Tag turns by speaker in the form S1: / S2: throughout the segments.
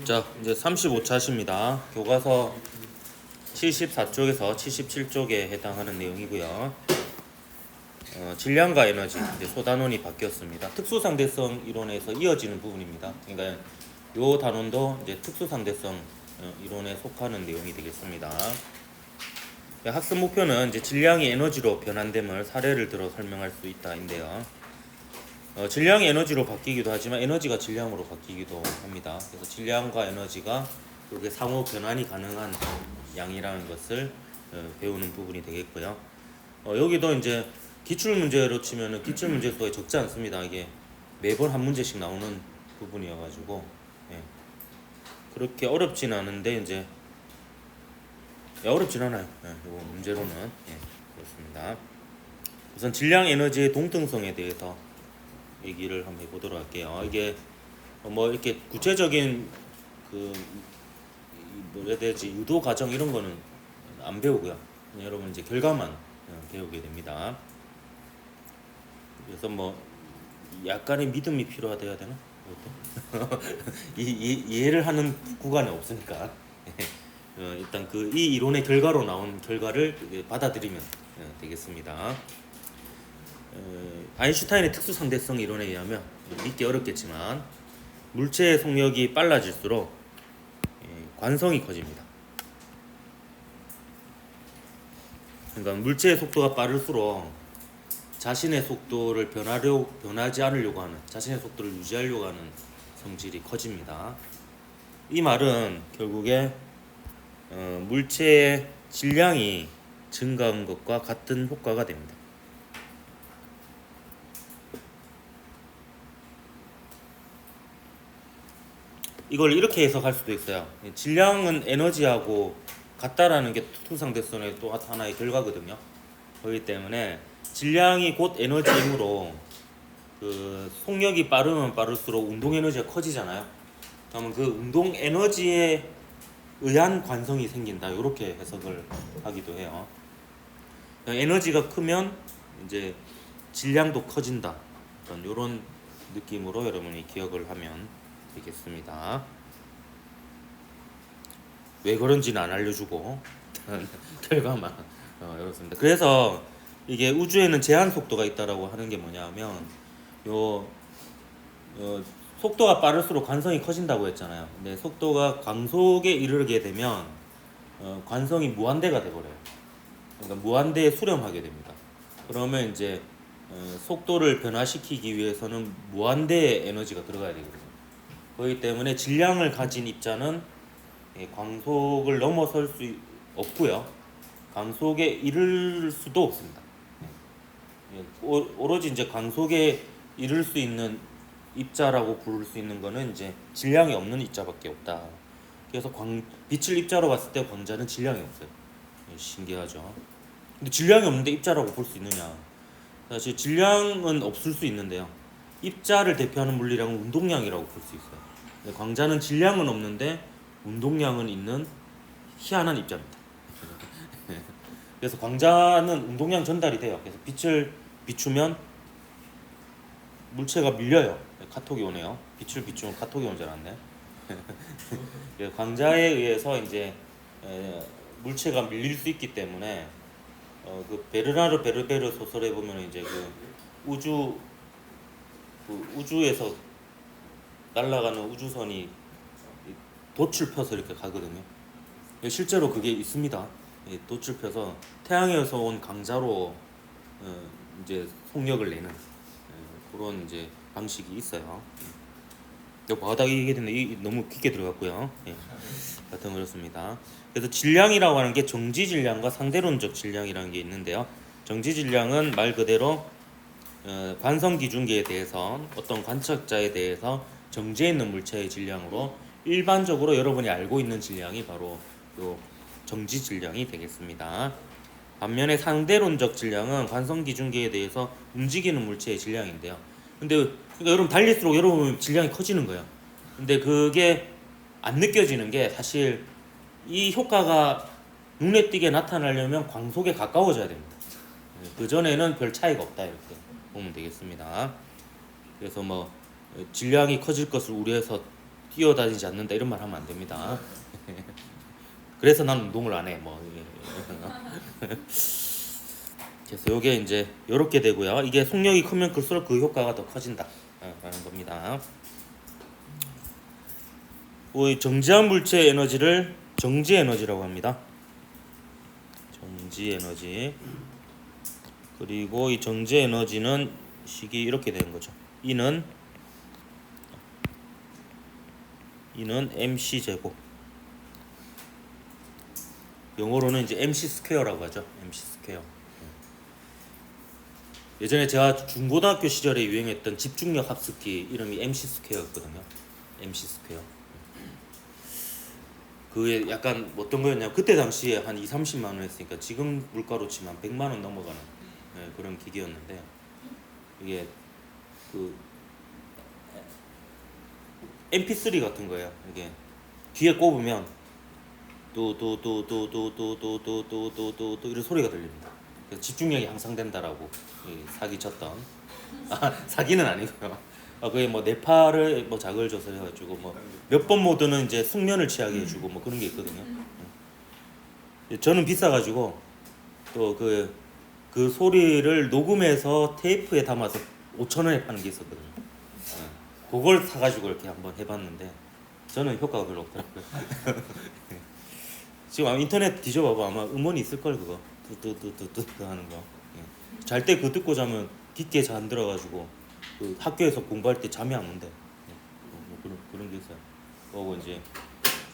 S1: 자, 이제 35차시입니다. 교과서 74쪽에서 77쪽에 해당하는 내용이고요. 질량과 에너지, 이제 소단원이 바뀌었습니다. 특수상대성 이론에서 이어지는 부분입니다. 그러니까 이 단원도 이제 특수상대성 이론에 속하는 내용이 되겠습니다. 학습 목표는 이제 질량이 에너지로 변환됨을 사례를 들어 설명할 수 있다인데요. 질량이 에너지로 바뀌기도 하지만 에너지가 질량으로 바뀌기도 합니다. 그래서 질량과 에너지가 이렇게 상호 변환이 가능한 양이라는 것을 배우는 부분이 되겠고요. 여기도 이제 기출 문제로 치면은 기출 문제 수가 적지 않습니다. 이게 매번 한 문제씩 나오는 부분이어가지고 그렇게 어렵진 않은데 이제 어렵진 않아요. 이거 문제로는 그렇습니다. 우선 질량 에너지의 동등성에 대해서 얘기를 한번 해보도록 할게요. 이게 뭐 이렇게 구체적인 그 뭐라 해야 되지 유도 과정 이런 거는 안 배우고요. 여러분 이제 결과만 배우게 됩니다. 그래서 뭐 약간의 믿음이 필요하대야 되나? 이해를 하는 구간이 없으니까 일단 그 이 이론의 결과로 나온 결과를 받아들이면 되겠습니다. 아인슈타인의 특수상대성 이론에 의하면 믿기 어렵겠지만 물체의 속력이 빨라질수록 관성이 커집니다. 그러니까 물체의 속도가 빠를수록 자신의 속도를 변하지 않으려고 하는, 자신의 속도를 유지하려고 하는 성질이 커집니다. 이 말은 결국에 물체의 질량이 증가한 것과 같은 효과가 됩니다. 이걸 이렇게 해석할 수도 있어요. 질량은 에너지하고 같다라는 게 특수상대성의 또 하나의 결과거든요. 그렇기 때문에 질량이 곧 에너지이므로 그 속력이 빠르면 빠를수록 운동 에너지가 커지잖아요. 그러면 그 운동 에너지에 의한 관성이 생긴다. 이렇게 해석을 하기도 해요. 에너지가 크면 이제 질량도 커진다. 이런 느낌으로 여러분이 기억을 하면 되겠습니다. 왜 그런지는 안 알려주고 결과만 이렇습니다. 그래서 이게 우주에는 제한 속도가 있다라고 하는 게 뭐냐면 속도가 빠를수록 관성이 커진다고 했잖아요. 근데 속도가 광속에 이르게 되면 관성이 무한대가 돼버려요. 그러니까 무한대에 수렴하게 됩니다. 그러면 이제 속도를 변화시키기 위해서는 무한대의 에너지가 들어가야 되거든요. 그렇기 때문에 질량을 가진 입자는 광속을 넘어설 수 없고요. 광속에 이를 수도 없습니다. 오로지 이제 광속에 이를 수 있는 입자라고 부를 수 있는 거는 이제 질량이 없는 입자밖에 없다. 그래서 빛을 입자로 봤을 때 광자는 질량이 없어요. 신기하죠. 근데 질량이 없는데 입자라고 볼 수 있느냐? 사실 질량은 없을 수 있는데요. 입자를 대표하는 물리량은 운동량이라고 볼 수 있어요. 광자는 질량은 없는데 운동량은 있는 희한한 입자입니다. 그래서 광자는 운동량 전달이 돼요. 그래서 빛을 비추면 물체가 밀려요. 카톡이 오네요. 빛을 비추면 카톡이 온 줄 알았네. 광자에 의해서 이제 물체가 밀릴 수 있기 때문에 그 베르나르 베르베르 소설에 보면 이제 우주에서 날아가는 우주선이 돛을 펴서 이렇게 가거든요. 실제로 그게 있습니다. 돛을 펴서 태양에서 온 강자로 이제 속력을 내는 그런 이제 방식이 있어요. 바닥에 얘기했는데 너무 깊게 들어갔고요. 하여튼 그렇습니다. 그래서 질량이라고 하는 게 정지 질량과 상대론적 질량이라는 게 있는데요. 정지 질량은 말 그대로 관성 기준계에 대해서 어떤 관측자에 대해서 정지해 있는 물체의 질량으로 일반적으로 여러분이 알고 있는 질량이 바로 요 정지 질량이 되겠습니다. 반면에 상대론적 질량은 관성 기준계에 대해서 움직이는 물체의 질량인데요. 근데 그러니까 여러분 달릴수록 여러분 질량이 커지는 거예요. 근데 그게 안 느껴지는 게 사실 이 효과가 눈에 띄게 나타나려면 광속에 가까워져야 됩니다. 그 전에는 별 차이가 없다 이렇게 보면 되겠습니다. 그래서 뭐 질량이 커질 것을 우려해서 뛰어다니지 않는다 이런 말 하면 안 됩니다. 그래서 난 운동을 안 해. 뭐 그래서 요게 이제 요렇게 되고요. 이게 속력이 크면 클수록 그 효과가 더 커진다 라는 겁니다. 이 정지한 물체의 에너지를 정지 에너지라고 합니다. 정지 에너지. 그리고 이 정지 에너지는 식이 이렇게 되는 거죠. E는 MC 제곱. 영어로는 이제 MC 스퀘어라고 하죠. MC 스퀘어. 예전에 제가 중고등학교 시절에 유행했던 집중력 합숙기 이름이 MC 스퀘어였거든요. MC 스퀘어. 그게 약간 어떤 거였냐면 그때 당시에 한 2-30만 원 했으니까 지금 물가로 치면 100만 원 넘어가는 그런 기기였는데 이게 그 MP3 같은 거예요. 이게 귀에 꼽으면 또또또또또또또또또또 이런 소리가 들립니다. 그래서 집중력이 향상된다라고 사기쳤던 사기는 아니고요. 그게 뭐 뇌파를 뭐 자극을 줘서 해가지고 뭐 몇 번 모드는 이제 숙면을 취하게 해주고 뭐 그런 게 있거든요. 저는 비싸가지고 또 그 소리를 녹음해서 테이프에 담아서 5,000원에 파는 게 있었거든요. 그걸 사가지고 이렇게 한번 해봤는데 저는 효과가 별로 없더라고요. 지금 아마 인터넷 뒤져봐봐 아마 음원이 있을걸 그거 뚜뚜뚜뚜뚜 하는 거. 잘 때 그거 듣고 자면 깊게 잠들어가지고 그 학교에서 공부할 때 잠이 안 온대. 뭐 그런 게 있어요. 그리고 이제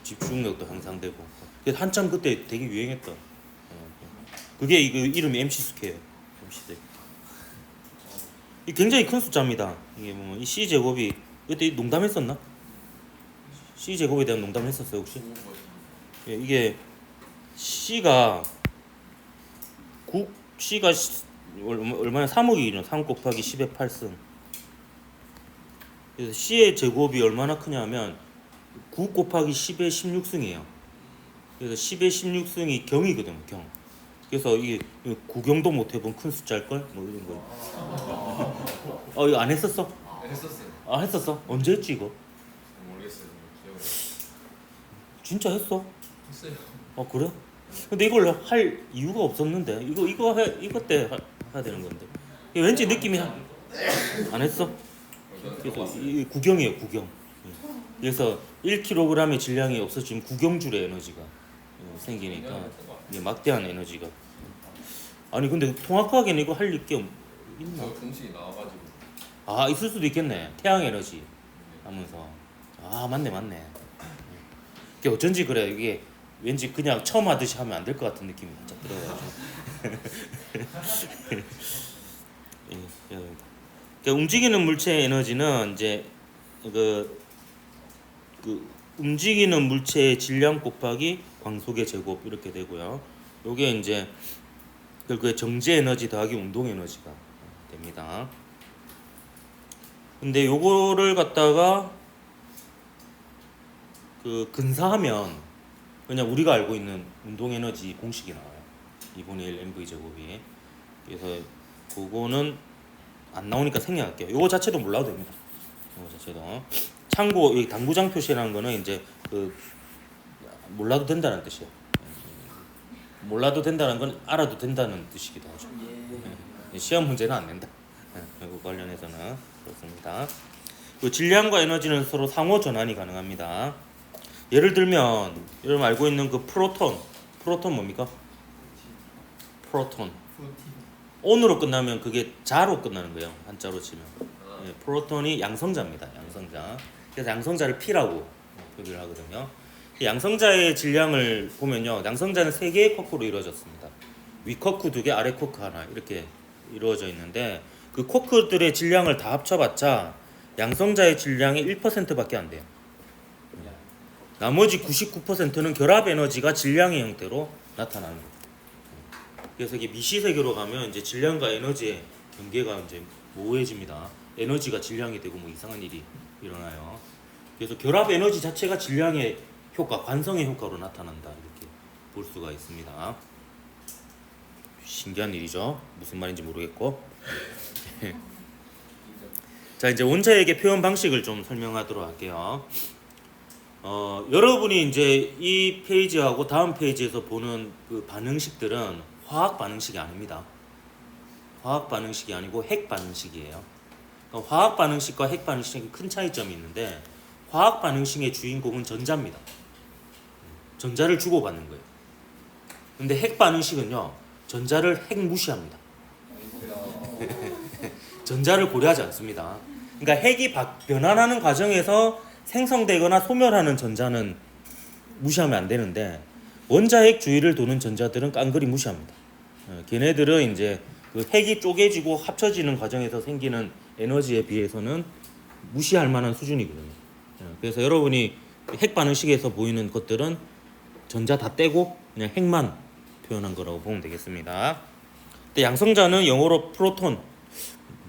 S1: 집중력도 향상되고. 그래서 한참 그때 되게 유행했던. 그게 이름이 MC 스퀘어. MC 스퀘어. 이 굉장히 큰 숫자입니다. 이게 뭐 이 C 제곱이 그때 농담했었나? C 제곱에 대한 농담했었어요 혹시? 예, 이게 C가 얼마나 3억이죠. 3 곱하기 10의 8승. 그래서 C의 제곱이 얼마나 크냐면 9 곱하기 10의 16승이에요. 그래서 10의 16승이 경이거든요. 경. 그래서 이게 구경도 못 해본 큰 숫자일 걸? 뭐 이런 거. 이거 안 했었어?
S2: 했었어요.
S1: 했었어? 언제 했지 이거?
S2: 모르겠어요. 기억이
S1: 진짜 했어?
S2: 했어요.
S1: 그래? 근데 이걸 할 이유가 없었는데 이거 때 해야 되는 건데 왠지 느낌이 안 했어? 그래서 이 구경이에요 구경. 그래서 1kg의 질량이 없어지면 구경줄의 에너지가 생기니까 이게 막대한 에너지가. 아니 근데 통합하게는 이거 할 게 있나?
S2: 저 공식이 나와가지고.
S1: 있을 수도 있겠네. 태양 에너지 하면서. 맞네. 이게 어쩐지 그래. 이게 왠지 그냥 처음 하듯이 하면 안 될 것 같은 느낌이 살짝 들어가지고. 그러니까 움직이는 물체의 에너지는 이제 그 움직이는 물체의 질량 곱하기 광속의 제곱 이렇게 되고요. 요게 이제 결국에 정지 에너지 더하기 운동 에너지가 됩니다. 근데 요거를 갖다가 근사하면 그냥 우리가 알고 있는 운동 에너지 공식이 나와요. 2분의 1 mv 제곱이. 그래서 그거는 안 나오니까 생략할게요. 요거 자체도 몰라도 됩니다. 요거 자체도. 참고 여기 당구장 표시라는 거는 이제 몰라도 된다는 뜻이에요. 몰라도 된다는 건 알아도 된다는 뜻이기도 하죠. 시험 문제는 안 낸다. 그리고 관련해서는 그렇습니다. 질량과 에너지는 서로 상호 전환이 가능합니다. 예를 들면 여러분 알고 있는 그 프로톤 뭡니까? 프로톤. 온으로 끝나면 그게 자로 끝나는 거예요. 한자로 치면. 프로톤이 양성자입니다. 양성자. 그래서 양성자를 P라고 표기를 하거든요. 양성자의 질량을 보면요. 양성자는 3개의 쿼크로 이루어졌습니다. 위 쿼크 2개, 아래 쿼크 하나 이렇게 이루어져 있는데 그 쿼크들의 질량을 다 합쳐봤자 양성자의 질량의 1%밖에 안 돼요. 나머지 99%는 결합 에너지가 질량의 형태로 나타나는 거예요. 그래서 이게 미시세계로 가면 이제 질량과 에너지의 경계가 이제 모호해집니다. 에너지가 질량이 되고 뭐 이상한 일이 일어나요. 그래서 결합 에너지 자체가 질량의 효과, 관성의 효과로 나타난다 이렇게 볼 수가 있습니다. 신기한 일이죠. 무슨 말인지 모르겠고. 자 이제 원자핵의 표현 방식을 좀 설명하도록 할게요. 여러분이 이제 이 페이지하고 다음 페이지에서 보는 그 반응식들은 화학 반응식이 아닙니다. 화학 반응식이 아니고 핵 반응식이에요. 그러니까 화학 반응식과 핵 반응식에 큰 차이점이 있는데 화학 반응식의 주인공은 전자입니다. 전자를 주고받는 거예요. 근데 핵 반응식은요, 전자를 핵 무시합니다. 전자를 고려하지 않습니다. 그러니까 핵이 변환하는 과정에서 생성되거나 소멸하는 전자는 무시하면 안 되는데 원자핵 주위를 도는 전자들은 깡그리 무시합니다. 걔네들은 이제 그 핵이 쪼개지고 합쳐지는 과정에서 생기는 에너지에 비해서는 무시할 만한 수준이거든요. 그래서 여러분이 핵 반응식에서 보이는 것들은 전자 다 떼고 그냥 핵만 표현한 거라고 보면 되겠습니다. 근데 양성자는 영어로 프로톤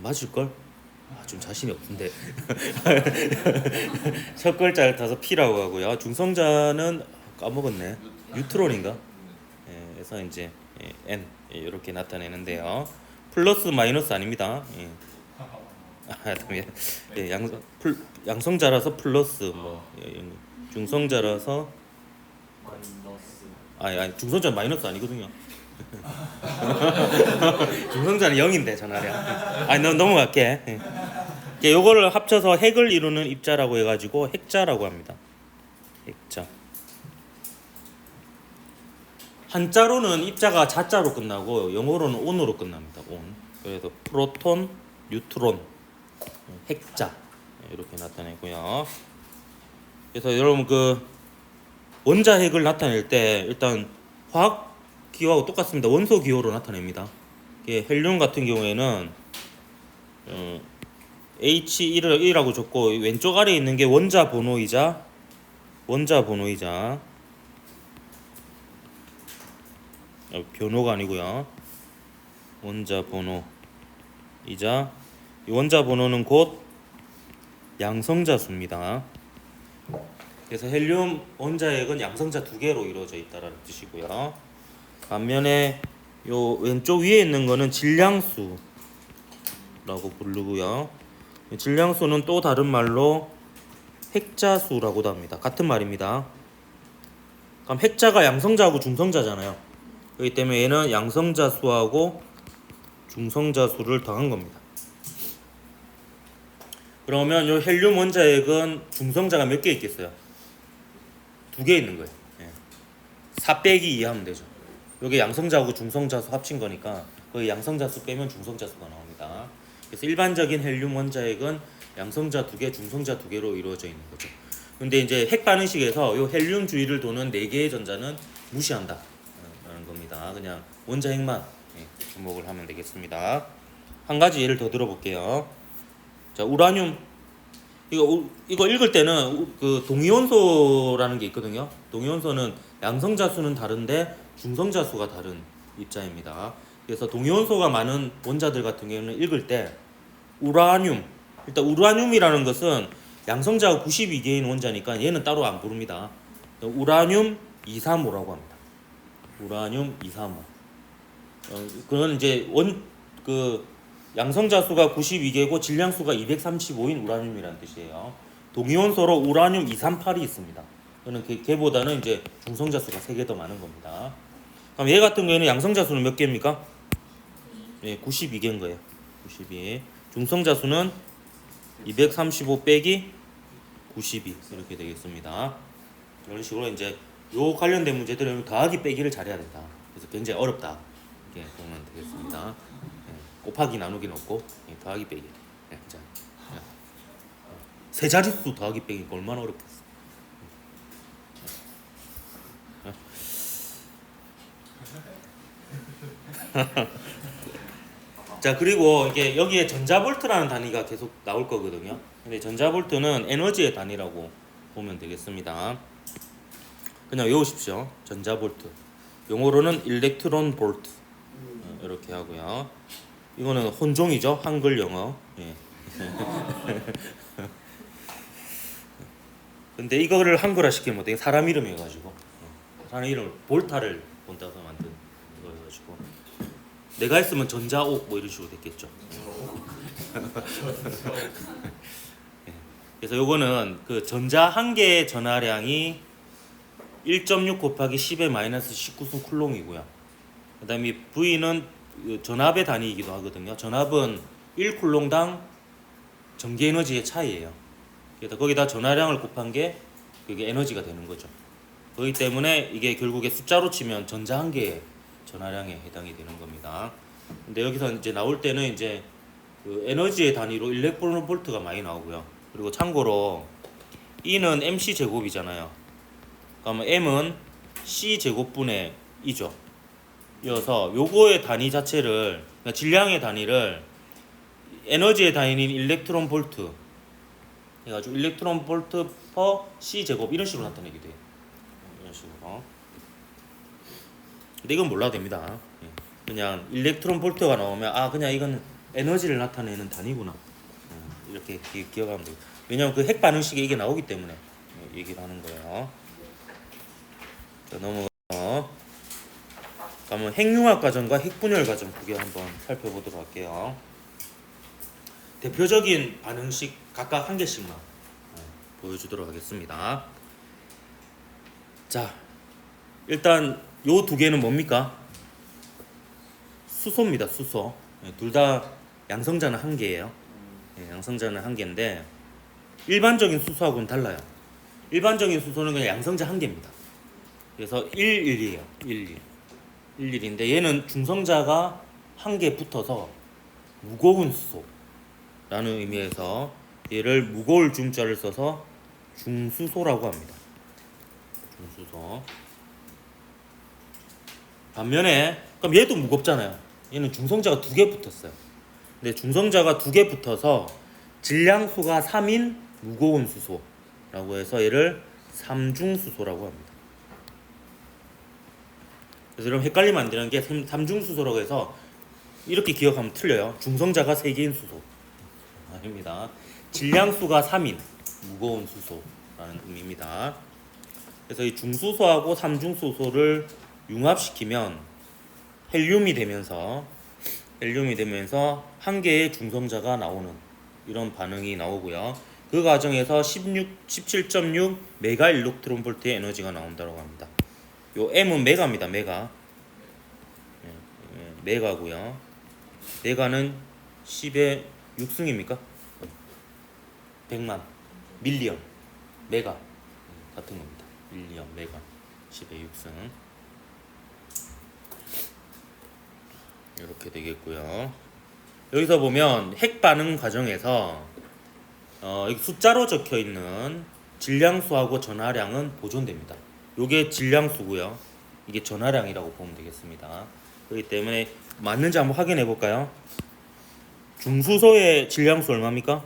S1: 맞을걸? 좀 자신이 없는데 첫 글자를 타서 P라고 하고요. 중성자는 까먹었네. 뉴트론인가? 그래서 이제 N 이렇게 나타내는데요. 플러스 마이너스 아닙니다. 양성자라서 플러스 중성자라서 아니 중성자 마이너스 아니거든요. 중성자는 0인데 전화량. 넘어갈게. 요거를 합쳐서 핵을 이루는 입자라고 해가지고 핵자라고 합니다. 핵자. 한자로는 입자가 자자로 끝나고 영어로는 온으로 끝납니다. 온. 그래서 프로톤, 뉴트론, 핵자 이렇게 나타내고요. 그래서 여러분 그 원자핵을 나타낼 때 일단 화학 기호하고 똑같습니다. 원소 기호로 나타냅니다. 헬륨 같은 경우에는 H1이라고 적고 왼쪽 아래에 있는 게 원자 번호이자 변호가 아니고요. 원자 번호이자 이 원자 번호는 곧 양성자 수입니다. 그래서 헬륨 원자핵은 양성자 2개로 이루어져 있다라는 뜻이고요. 반면에 요 왼쪽 위에 있는 거는 질량수라고 부르고요. 질량수는 또 다른 말로 핵자수라고도 합니다. 같은 말입니다. 그럼 핵자가 양성자하고 중성자잖아요. 그렇기 때문에 얘는 양성자 수하고 중성자 수를 더한 겁니다. 그러면 요 헬륨 원자핵은 중성자가 몇 개 있겠어요? 2개 있는 거예요. 4 빼기 2 하면 되죠. 여기 양성자하고 중성자 수 합친 거니까 거기 양성자 수 빼면 중성자 수가 나옵니다. 그래서 일반적인 헬륨 원자핵은 양성자 2개, 중성자 2개로 이루어져 있는 거죠. 근데 이제 핵 반응식에서 요 헬륨 주위를 도는 4개의 전자는 무시한다 라는 겁니다. 그냥 원자핵만 주목을 하면 되겠습니다. 한 가지 예를 더 들어볼게요. 자, 우라늄 이거 읽을 때는 그 동위원소라는 게 있거든요. 동위원소는 양성자 수는 다른데 중성자 수가 다른 입자입니다. 그래서 동위원소가 많은 원자들 같은 경우는 읽을 때 우라늄, 일단 우라늄이라는 것은 양성자가 92개인 원자니까 얘는 따로 안 부릅니다. 우라늄 235라고 합니다. 우라늄 235. 그건 이제 양성자 수가 92개고 질량 수가 235인 우라늄이라는 뜻이에요. 동위원소로 우라늄 238이 있습니다. 그는 걔보다는 이제 중성자 수가 3개 더 많은 겁니다. 그럼 얘 같은 경우에는 양성자 수는 몇 개입니까? 92개인 거예요. 92. 중성자 수는 235 빼기 92 이렇게 되겠습니다. 이런 식으로 이제 요 관련된 문제들은 더하기 빼기를 잘해야 된다. 그래서 굉장히 어렵다. 이렇게 보면 되겠습니다. 곱하기 나누기는 없고 더하기 빼기. 자, 세 자릿수 더하기 빼기 얼마나 어렵겠어. 자, 그리고 이게 여기에 전자볼트라는 단위가 계속 나올 거거든요. 근데 전자볼트는 에너지의 단위라고 보면 되겠습니다. 그냥 외우십시오. 전자볼트. 용어로는 일렉트론 볼트. 이렇게 하고요. 이거는 혼종이죠. 한글 영어. 근데 이거를 한글화 시키면 어떻게 사람 이름이어가지고 사람 이름을 볼타를 본따서 만든 거여가지고 내가 했으면 전자옥 뭐 이런 식으로 됐겠죠. 그래서 요거는 그 전자 한 개의 전하량이 1.6 곱하기 10의 마이너스 19승 쿨롱이고요. 그다음에 V는 전압의 단위이기도 하거든요. 전압은 1쿨롱당 전기 에너지의 차이예요. 그래서 거기다 전하량을 곱한 게 그게 에너지가 되는 거죠. 그렇기 때문에 이게 결국에 숫자로 치면 전자 한 개의 전하량에 해당이 되는 겁니다. 근데 여기서 이제 나올 때는 이제 그 에너지의 단위로 일렉트론 볼트가 많이 나오고요. 그리고 참고로 E는 MC 제곱이잖아요. 그러면 M은 C 제곱분의 E죠. 이어서 요거의 단위 자체를, 그러니까 질량의 단위를 에너지의 단위인 일렉트론 볼트 해가지고 일렉트론 볼트 퍼 C 제곱 이런 식으로 나타내게 돼요. 이런 식으로. 근데 이건 몰라도 됩니다. 그냥 일렉트론 볼트가 나오면 아 그냥 이건 에너지를 나타내는 단위구나. 이렇게 기억하면 돼요. 왜냐면 그 핵 반응식에 이게 나오기 때문에 얘기를 하는 거예요. 자, 넘어가서 그러면 핵융합 과정과 핵분열 과정 두 개 한번 살펴보도록 할게요. 대표적인 반응식 각각 한 개씩만 보여주도록 하겠습니다. 자, 일단 요 두 개는 뭡니까? 수소입니다. 수소. 둘 다 양성자는 한 개예요. 양성자는 한 개인데 일반적인 수소하고는 달라요. 일반적인 수소는 그냥 양성자 한 개입니다. 그래서 11이에요. 11인데 얘는 중성자가 한 개 붙어서 무거운 수소라는 의미에서 얘를 무거울 중자를 써서 중수소라고 합니다. 중수소. 반면에 그럼 얘도 무겁잖아요. 얘는 중성자가 두 개 붙었어요. 근데 중성자가 두 개 붙어서 질량수가 3인 무거운 수소라고 해서 얘를 삼중수소라고 합니다. 그래서 여러분 헷갈리면 안 되는 게 삼중수소라고 해서 이렇게 기억하면 틀려요. 중성자가 3개인 수소 아닙니다. 질량수가 3인 무거운 수소라는 의미입니다. 그래서 이 중수소하고 삼중수소를 융합시키면 헬륨이 되면서 한 개의 중성자가 나오는 이런 반응이 나오고요. 그 과정에서 17.6 메가 일렉트론 볼트의 에너지가 나온다고 합니다. 요 M은 메가입니다. 메가고요. 메가는 10의 6승입니까? 100만 밀리언 메가 같은 겁니다. 밀리언 메가 10의 6승 이렇게 되겠고요. 여기서 보면 핵 반응 과정에서 숫자로 적혀 있는 질량수하고 전하량은 보존됩니다. 요게 질량수고요. 이게 전하량이라고 보면 되겠습니다. 그렇기 때문에 맞는지 한번 확인해 볼까요? 중수소의 질량수 얼마입니까?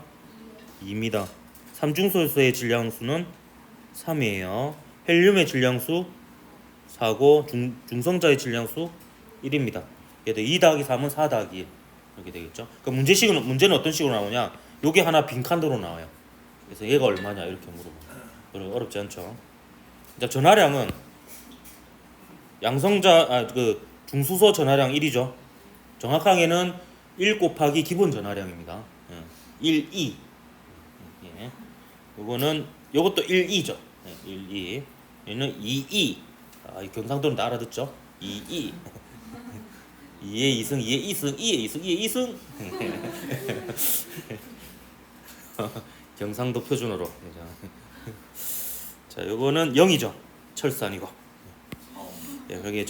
S1: 2입니다. 삼중수소의 질량수는 3이에요. 헬륨의 질량수 4고 중성자의 질량수 1입니다. 그래도 2 더하기 3은 4 더하기 1 이렇게 되겠죠. 그러니까 문제는 어떤 식으로 나오냐? 요게 하나 빈칸으로 나와요. 그래서 얘가 얼마냐 이렇게 물어봐요. 어렵지 않죠? 자, 전하량은 중수소 전하량 1이죠. 정확하게는 1 곱하기 기본 전하량입니다. 1, 2. 예. 요것도 1, 2죠. 1, 2. 얘는 2, 2. 이 경상도는 다 알아듣죠? 2, 2. 2의 2승, 2의 2승, 2의 2승, 2의 2승. 경상도 표준어로. 자, 요거는 0이죠. 철산이고. 여기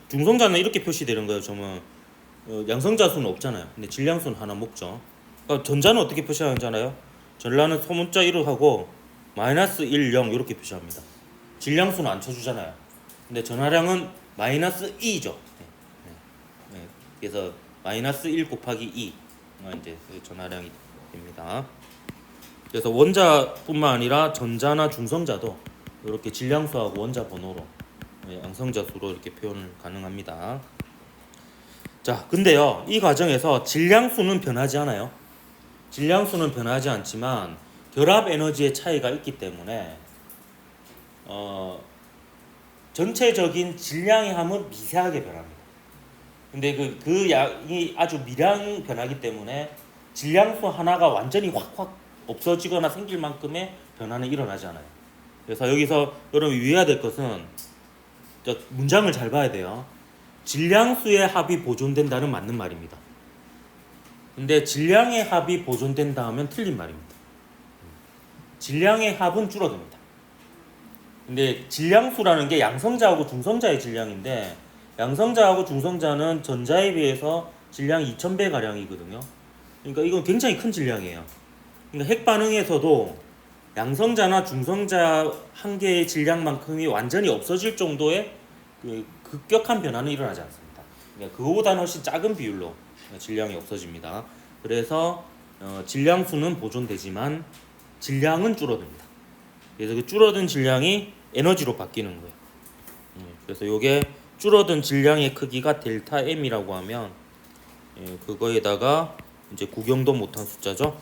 S1: 중성자는 이렇게 표시되는 거예요. 정말 양성자 수는 없잖아요. 근데 질량수는 하나 먹죠. 그러니까 전자는 어떻게 표시하잖아요. 전라는 소문자 1을 하고 마이너스 1, 0 이렇게 표시합니다. 질량수는 안 쳐주잖아요. 근데 전하량은 마이너스 2죠. 그래서 마이너스 1 곱하기 2가 이제 전하량이 됩니다. 그래서 원자뿐만 아니라 전자나 중성자도 이렇게 질량수하고 원자 번호로 양성자 수로 이렇게 표현을 가능합니다. 자, 근데요, 이 과정에서 질량수는 변하지 않아요. 질량수는 변하지 않지만 결합 에너지의 차이가 있기 때문에 전체적인 질량의 함은 미세하게 변합니다. 근데 그 양이 아주 미량 변하기 때문에 질량수 하나가 완전히 확 없어지거나 생길 만큼의 변화는 일어나지 않아요. 그래서 여기서 여러분이 유의해야 될 것은 문장을 잘 봐야 돼요. 질량수의 합이 보존된다는 맞는 말입니다. 근데 질량의 합이 보존된다 하면 틀린 말입니다. 질량의 합은 줄어듭니다. 근데 질량수라는 게 양성자하고 중성자의 질량인데 양성자하고 중성자는 전자에 비해서 질량이 2000배 가량이거든요. 그러니까 이건 굉장히 큰 질량이에요. 그러니까 핵 반응에서도 양성자나 중성자 한 개의 질량만큼이 완전히 없어질 정도의 그 급격한 변화는 일어나지 않습니다. 그러니까 그거보다는 훨씬 작은 비율로 질량이 없어집니다. 그래서 질량수는 보존되지만 질량은 줄어듭니다. 그래서 그 줄어든 질량이 에너지로 바뀌는 거예요. 그래서 이게 줄어든 질량의 크기가 델타 M이라고 하면 그거에다가 이제 구경도 못한 숫자죠.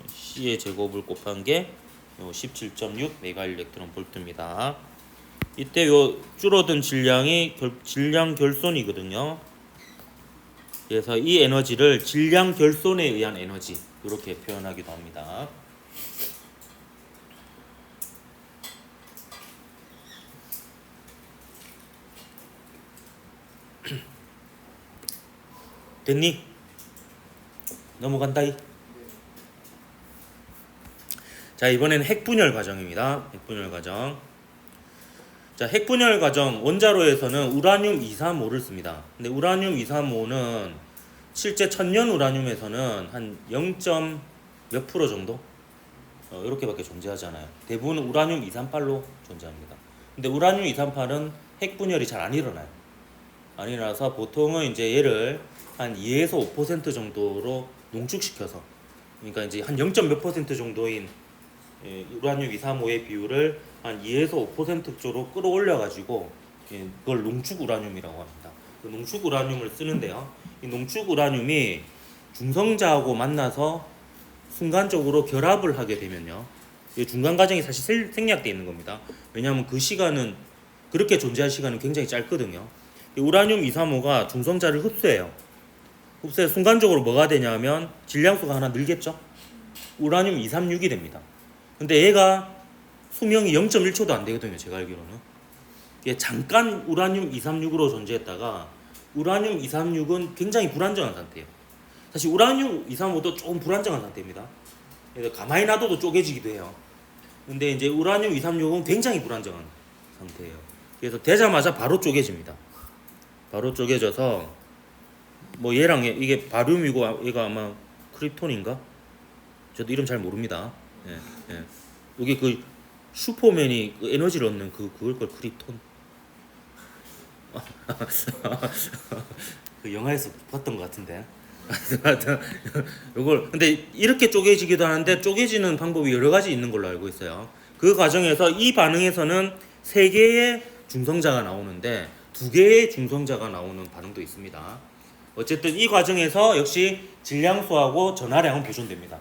S1: C의 제곱을 곱한 게 17.6 메가일렉트론 볼트입니다. 이때 요 줄어든 질량이 질량 결손이거든요. 그래서 이 에너지를 질량 결손에 의한 에너지 이렇게 표현하기도 합니다. 됐니? 넘어간다이. 자, 이번에는 핵분열 과정입니다. 핵분열 과정. 자, 핵분열 과정 원자로에서는 우라늄 235를 씁니다. 근데 우라늄 235는 실제 천연 우라늄에서는 한 0. 몇 프로 정도 이렇게밖에 존재하지 않아요. 대부분 우라늄 238로 존재합니다. 근데 우라늄 238은 핵분열이 잘 안 일어나요. 안 일어나서 보통은 이제 얘를 한 2에서 5% 정도로 농축시켜서, 그러니까 이제 한 0. 몇 % 정도인 우라늄 235의 비율을 한 2에서 5% 쪽으로 끌어올려 가지고 그걸 농축 우라늄이라고 합니다. 그 농축 우라늄을 쓰는데요. 이 농축 우라늄이 중성자하고 만나서 순간적으로 결합을 하게 되면요, 이 중간 과정이 사실 생략되어 있는 겁니다. 왜냐하면 그 시간은, 그렇게 존재할 시간은 굉장히 짧거든요. 이 우라늄 235가 중성자를 흡수해요. 흡수해 순간적으로 뭐가 되냐면 질량수가 하나 늘겠죠. 우라늄 236이 됩니다. 근데 얘가 수명이 0.1초도 안 되거든요. 제가 알기로는. 이게 잠깐 우라늄 236으로 존재했다가 우라늄 236은 굉장히 불안정한 상태예요. 사실 우라늄 235도 조금 불안정한 상태입니다. 그래서 가만히 놔둬도 쪼개지기도 해요. 근데 이제 우라늄 236은 굉장히 불안정한 상태예요. 그래서 되자마자 바로 쪼개집니다. 바로 쪼개져서 뭐 얘랑 이게 바륨이고 얘가 아마 크립톤인가? 저도 이름 잘 모릅니다. 예. 여기 그 슈퍼맨이 그 에너지를 얻는 그걸 걸 크립톤. 그 영화에서 봤던 것 같은데. 이걸 근데 이렇게 쪼개지기도 하는데 쪼개지는 방법이 여러 가지 있는 걸로 알고 있어요. 그 과정에서 이 반응에서는 3개의 중성자가 나오는데 2개의 중성자가 나오는 반응도 있습니다. 어쨌든 이 과정에서 역시 질량수하고 전하량은 보존됩니다.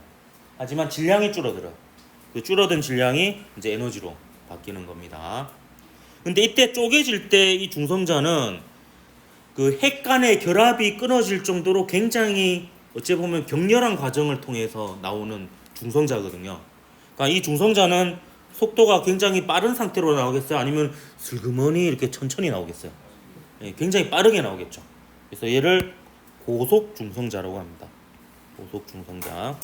S1: 하지만 질량이 줄어들어요. 그 줄어든 질량이 이제 에너지로 바뀌는 겁니다. 근데 이때 쪼개질 때 이 중성자는 그 핵 간의 결합이 끊어질 정도로 굉장히 어찌 보면 격렬한 과정을 통해서 나오는 중성자거든요. 그러니까 이 중성자는 속도가 굉장히 빠른 상태로 나오겠어요? 아니면 슬그머니 이렇게 천천히 나오겠어요? 굉장히 빠르게 나오겠죠. 그래서 얘를 고속 중성자라고 합니다. 고속 중성자.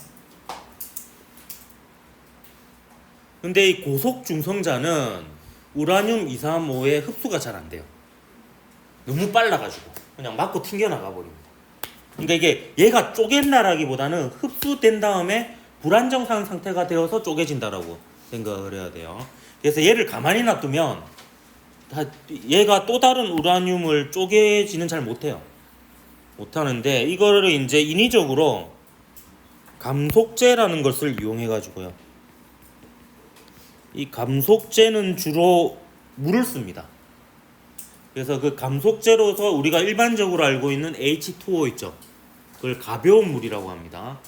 S1: 근데 이 고속 중성자는 우라늄 235의 흡수가 잘 안 돼요. 너무 빨라가지고 그냥 맞고 튕겨 나가 버립니다. 그러니까 이게 얘가 쪼갠다라기보다는 흡수된 다음에 불안정한 상태가 되어서 쪼개진다라고 생각을 해야 돼요. 그래서 얘를 가만히 놔두면 얘가 또 다른 우라늄을 쪼개지는 잘 못해요. 못하는데 이거를 이제 인위적으로 감속제라는 것을 이용해가지고요. 이 감속제는 주로 물을 씁니다. 그래서 그 감속제로서 우리가 일반적으로 알고 있는 H2O 있죠. 그걸 가벼운 물이라고 합니다.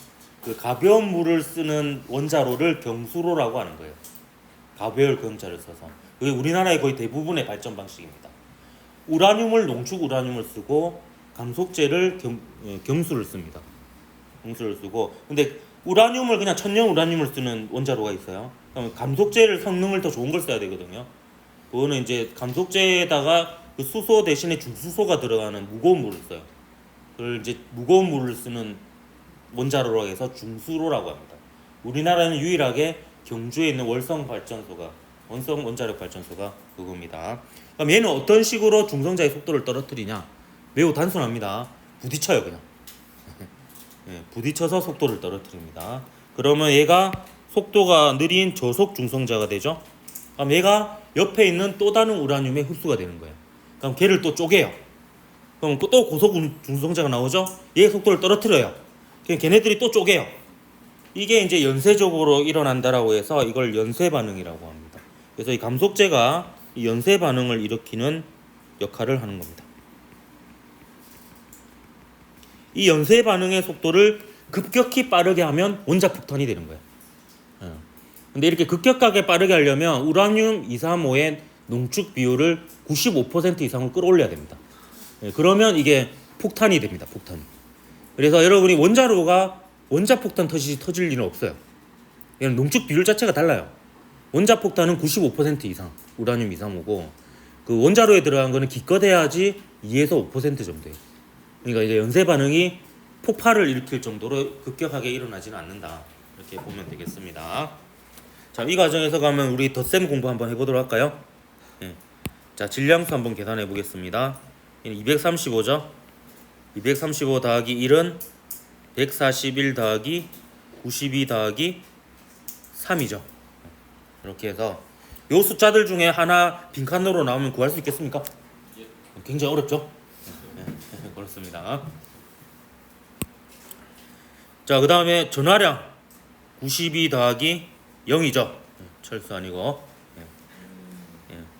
S1: 그 가벼운 물을 쓰는 원자로를 경수로라고 하는 거예요. 가벼울 경자를 써서. 그게 우리나라의 거의 대부분의 발전 방식입니다. 우라늄을 농축 우라늄을 쓰고 감속제를 경수를 씁니다. 경수를 쓰고. 근데 우라늄을 그냥 천연 우라늄을 쓰는 원자로가 있어요. 그럼 감속제를 성능을 더 좋은 걸 써야 되거든요. 그거는 이제 감속제에다가 그 수소 대신에 중수소가 들어가는 무거운 물을 써요. 그걸 이제 무거운 물을 쓰는 원자로라고 해서 중수로라고 합니다. 우리나라는 유일하게 경주에 있는 월성 원자력 발전소가 그겁니다. 그럼 얘는 어떤 식으로 중성자의 속도를 떨어뜨리냐? 매우 단순합니다. 부딪혀요, 그냥. 예, 부딪혀서 속도를 떨어뜨립니다. 그러면 얘가 속도가 느린 저속 중성자가 되죠. 그럼 얘가 옆에 있는 또 다른 우라늄에 흡수가 되는 거예요. 그럼 걔를 또 쪼개요. 그럼 또 고속 중성자가 나오죠. 얘의 속도를 떨어뜨려요. 그럼 걔네들이 또 쪼개요. 이게 이제 연쇄적으로 일어난다라고 해서 이걸 연쇄 반응이라고 합니다. 그래서 이 감속제가 이 연쇄 반응을 일으키는 역할을 하는 겁니다. 이 연쇄 반응의 속도를 급격히 빠르게 하면 원자폭탄이 되는 거예요. 근데 이렇게 급격하게 빠르게 하려면 우라늄 235의 농축 비율을 95% 이상을 끌어올려야 됩니다. 그러면 이게 폭탄이 됩니다. 폭탄이. 그래서 여러분이 원자로가 원자폭탄 터질 일은 없어요. 얘는 농축 비율 자체가 달라요. 원자폭탄은 95% 이상 우라늄 235고 그 원자로에 들어간 거는 기껏해야지 2에서 5% 정도예요. 그러니까 이제 연쇄 반응이 폭발을 일으킬 정도로 급격하게 일어나지는 않는다. 이렇게 보면 되겠습니다. 자, 이 과정에서 가면 우리 덧셈 공부 한번 해보도록 할까요? 예. 자, 질량수 한번 계산해 보겠습니다. 235죠. 235 더하기 1은 141 더하기 92 더하기 3이죠. 이렇게 해서 요 숫자들 중에 하나 빈칸으로 나오면 구할 수 있겠습니까? 굉장히 어렵죠? 그렇습니다. 자, 그 다음에 전화량 92 더하기 0이죠. 철수 아니고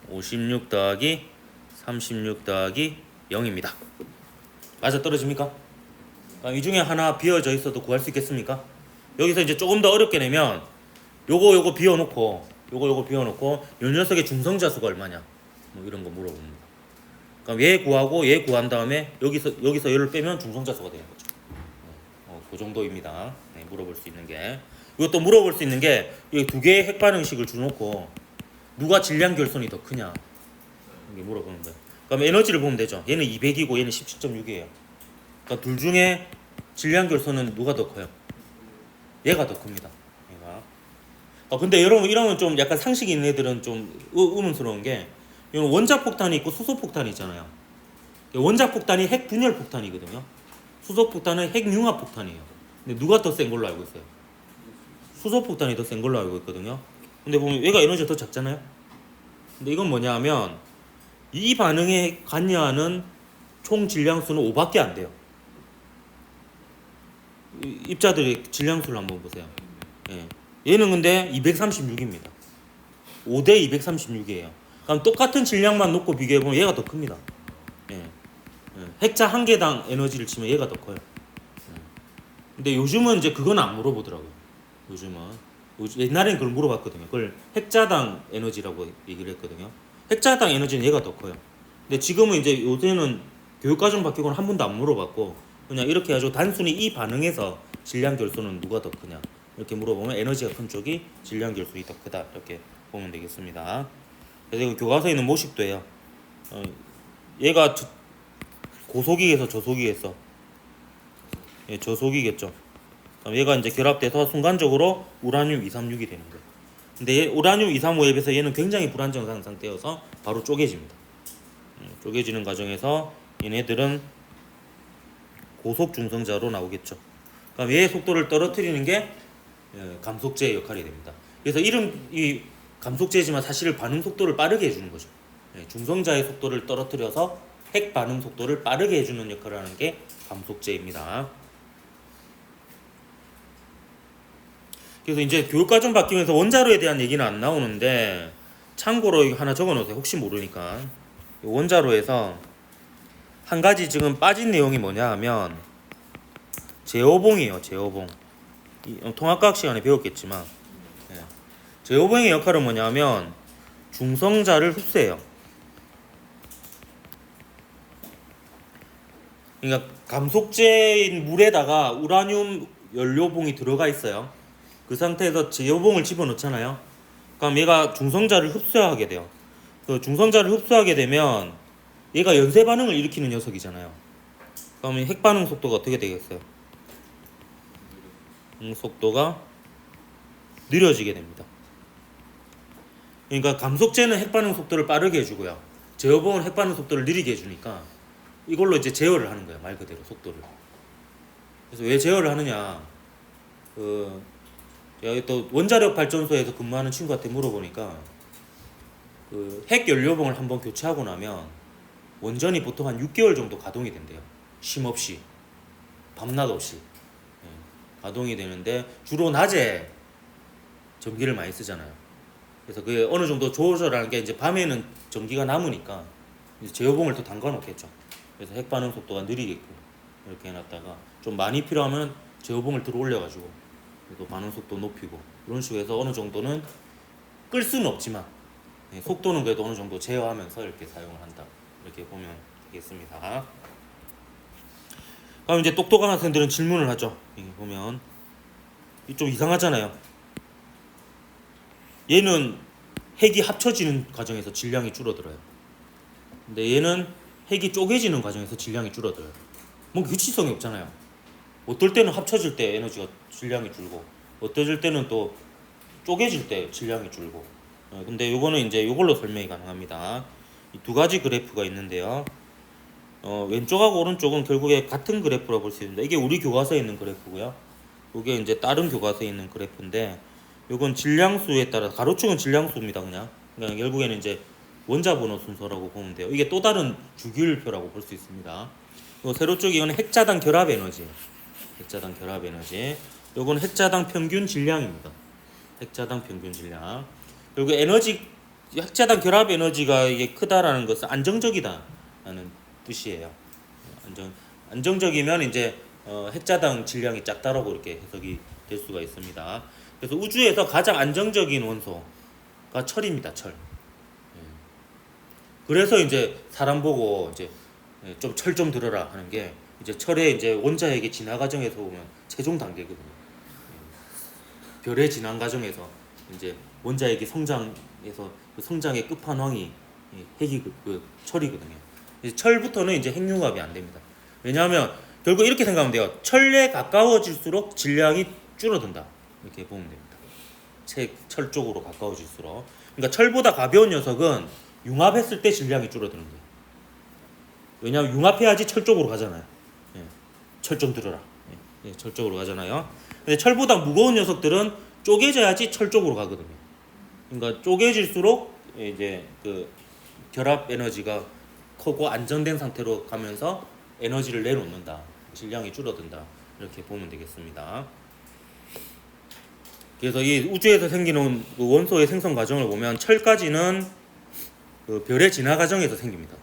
S1: 56 더하기 36 더하기 0입니다. 맞아 떨어집니까? 이 중에 하나 비어져 있어도 구할 수 있겠습니까? 여기서 이제 조금 더 어렵게 내면 요거 비워놓고 요거 비워놓고 요 녀석의 중성자수가 얼마냐 뭐 이런 거 물어봅니다. 그럼 얘 구하고 얘 구한 다음에 여기서 얘를 빼면 중성자수가 되는 거죠. 그 정도입니다. 네, 물어볼 수 있는 게 이것도 물어볼 수 있는 게 이 두 개의 핵 반응식을 주놓고 누가 질량 결손이 더 크냐 이게 물어보는 거예요. 그럼 에너지를 보면 되죠. 얘는 200이고 얘는 17.6이에요. 그러니까 둘 중에 질량 결손은 누가 더 커요? 얘가 더 큽니다. 얘가. 근데 여러분 이러면 좀 약간 상식이 있는 애들은 좀 의문스러운 게 원자 폭탄이 있고 수소 폭탄이 있잖아요. 원자 폭탄이 핵 분열 폭탄이거든요. 수소 폭탄은 핵 융합 폭탄이에요. 근데 누가 더 센 걸로 알고 있어요? 수소 폭탄이 더 센 걸로 알고 있거든요. 근데 보면 얘가 에너지가 더 작잖아요. 근데 이건 뭐냐면 이 반응에 관여하는 총 질량수는 5밖에 안 돼요. 입자들의 질량수를 한번 보세요. 예. 얘는 근데 236입니다. 5대 236이에요. 그럼 똑같은 질량만 놓고 비교해보면 얘가 더 큽니다. 예. 핵자 한 개당 에너지를 치면 얘가 더 커요. 근데 요즘은 이제 그건 안 물어보더라고요. 옛날엔 그걸 물어봤거든요. 그걸 핵자당 에너지라고 얘기를 했거든요. 핵자당 에너지는 얘가 더 커요. 근데 지금은 이제 요새는 교육과정 바뀌고는 한 번도 안 물어봤고 그냥 이렇게 해가지고 단순히 이 반응에서 질량 결손은 누가 더 크냐 이렇게 물어보면 에너지가 큰 쪽이 질량 결손이 더 크다 이렇게 보면 되겠습니다. 그래서 교과서에 있는 모식도 해요. 얘가 고속이겠어 저속이겠어? 예, 저속이겠죠. 그럼 얘가 이제 결합돼서 순간적으로 우라늄 236이 되는 거예요. 근데 얘 우라늄 235에 비해서 얘는 굉장히 불안정한 상태여서 바로 쪼개집니다. 쪼개지는 과정에서 얘네들은 고속 중성자로 나오겠죠. 그럼 얘의 속도를 떨어뜨리는 게 감속제의 역할이 됩니다. 그래서 이름이 감속제지만 사실 반응 속도를 빠르게 해주는 거죠. 중성자의 속도를 떨어뜨려서 핵 반응 속도를 빠르게 해주는 역할을 하는 게 감속제입니다. 그래서 이제 교육과정 바뀌면서 원자로에 대한 얘기는 안 나오는데 참고로 하나 적어놓으세요. 혹시 모르니까. 원자로에서 한 가지 지금 빠진 내용이 뭐냐 하면 제어봉이에요. 제어봉. 통합과학 시간에 배웠겠지만 제어봉의 역할은 뭐냐면 중성자를 흡수해요. 그러니까 감속제인 물에다가 우라늄 연료봉이 들어가 있어요. 그 상태에서 제어봉을 집어넣잖아요. 그럼 얘가 중성자를 흡수하게 돼요. 그 중성자를 흡수하게 되면 얘가 연쇄 반응을 일으키는 녀석이잖아요. 그러면 핵 반응 속도가 어떻게 되겠어요? 속도가 느려지게 됩니다. 그러니까 감속제는 핵 반응 속도를 빠르게 해주고요. 제어봉은 핵 반응 속도를 느리게 해주니까 이걸로 이제 제어를 하는 거예요. 말 그대로 속도를. 그래서 왜 제어를 하느냐? 제가 또 원자력 발전소에서 근무하는 친구한테 물어보니까 핵 연료봉을 한번 교체하고 나면 원전이 보통 한 6개월 정도 가동이 된대요. 쉼 없이, 밤낮 없이 가동이 되는데 주로 낮에 전기를 많이 쓰잖아요. 그래서 그게 어느 정도 조절하는 게 이제 밤에는 전기가 남으니까 이제 제어봉을 또 담가 놓겠죠. 그래서 핵 반응 속도가 느리게끔 이렇게 해놨다가 좀 많이 필요하면 제어봉을 들어 올려가지고 또 반응 속도 높이고 이런 식으로 해서 어느 정도는 끌 수는 없지만 속도는 그래도 어느 정도 제어하면서 이렇게 사용을 한다. 이렇게 보면 되겠습니다. 그럼 이제 똑똑한 학생들은 질문을 하죠. 이게 보면 좀 이상하잖아요. 얘는 핵이 합쳐지는 과정에서 질량이 줄어들어요. 근데 얘는 핵이 쪼개지는 과정에서 질량이 줄어들어요. 뭐 규칙성이 없잖아요. 어떨 때는 합쳐질 때 에너지가 질량이 줄고 어떨 때는 또 쪼개질 때 질량이 줄고 근데 요거는 이제 요걸로 설명이 가능합니다. 이 두 가지 그래프가 있는데요. 왼쪽하고 오른쪽은 결국에 같은 그래프라고 볼 수 있는데 이게 우리 교과서에 있는 그래프고요. 이게 이제 다른 교과서에 있는 그래프인데 요건 질량수에 따라 가로축은 질량수입니다. 그냥 결국에는 이제 원자 번호 순서라고 보면 돼요. 이게 또 다른 주기율표라고 볼 수 있습니다. 요 세로 쪽이 이건 핵자당 결합 에너지. 핵자당 결합 에너지. 요건 핵자당 평균 질량입니다. 핵자당 평균 질량. 그리고 에너지 핵자당 결합 에너지가 이게 크다라는 것은 안정적이다라는 뜻이에요. 안정적이면 이제 핵자당 질량이 작다라고 이렇게 해석이 될 수가 있습니다. 그래서 우주에서 가장 안정적인 원소가 철입니다. 철. 그래서 이제 사람 보고 이제 좀 철 좀 들어라 하는 게 이제 철의 이제 원자핵의 진화 과정에서 보면 최종 단계거든요. 별의 진화 과정에서 이제 원자핵이 성장해서 그 성장의 끝판왕이 핵이 철이거든요. 이제 철부터는 이제 핵융합이 안 됩니다. 왜냐하면 결국 이렇게 생각하면 돼요. 철에 가까워질수록 질량이 줄어든다. 이렇게 보면 됩니다. 철 쪽으로 가까워질수록. 그러니까 철보다 가벼운 녀석은 융합했을 때 질량이 줄어드는 거예요. 왜냐하면 융합해야지 철 쪽으로 가잖아요. 철 좀 들어라. 철 쪽으로 가잖아요. 근데 철보다 무거운 녀석들은 쪼개져야지 철 쪽으로 가거든요. 그러니까 쪼개질수록 이제 그 결합 에너지가 크고 안정된 상태로 가면서 에너지를 내놓는다. 질량이 줄어든다. 이렇게 보면 되겠습니다. 그래서 이 우주에서 생기는 그 원소의 생성 과정을 보면 철까지는 그 별의 진화 과정에서 생깁니다.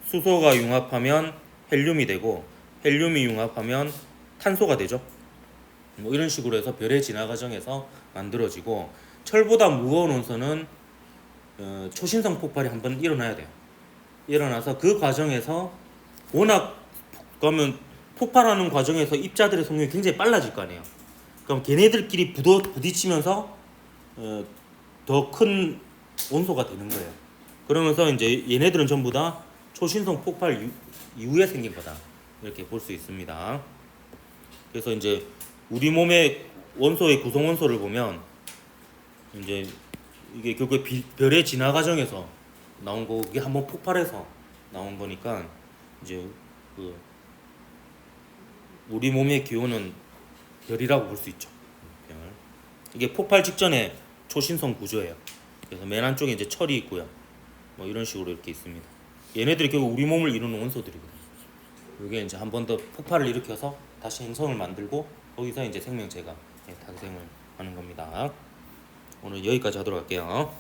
S1: 수소가 융합하면 헬륨이 되고 헬륨이 융합하면 탄소가 되죠. 뭐 이런 식으로 해서 별의 진화 과정에서 만들어지고 철보다 무거운 원소는 초신성 폭발이 한번 일어나야 돼요. 일어나서 그 과정에서 워낙 그러면 폭발하는 과정에서 입자들의 속력이 굉장히 빨라질 거 아니에요. 그럼 걔네들끼리 부딪히면서 더 큰 원소가 되는 거예요. 그러면서 이제 얘네들은 전부 다 초신성 폭발 이후에 생긴 거다. 이렇게 볼 수 있습니다. 그래서 이제 우리 몸의 원소의 구성 원소를 보면 이제 이게 결국 별의 진화 과정에서 나온 거 이게 한번 폭발해서 나온 거니까 이제 그 우리 몸의 기호는 별이라고 볼 수 있죠. 별. 이게 폭발 직전에 초신성 구조예요. 그래서 맨 안쪽에 이제 철이 있고요. 뭐 이런 식으로 이렇게 있습니다. 얘네들이 결국 우리 몸을 이루는 원소들이거든요. 이게 이제 한 번 더 폭발을 일으켜서 다시 행성을 만들고 거기서 이제 생명체가 탄생을 하는 겁니다. 오늘 여기까지 하도록 할게요.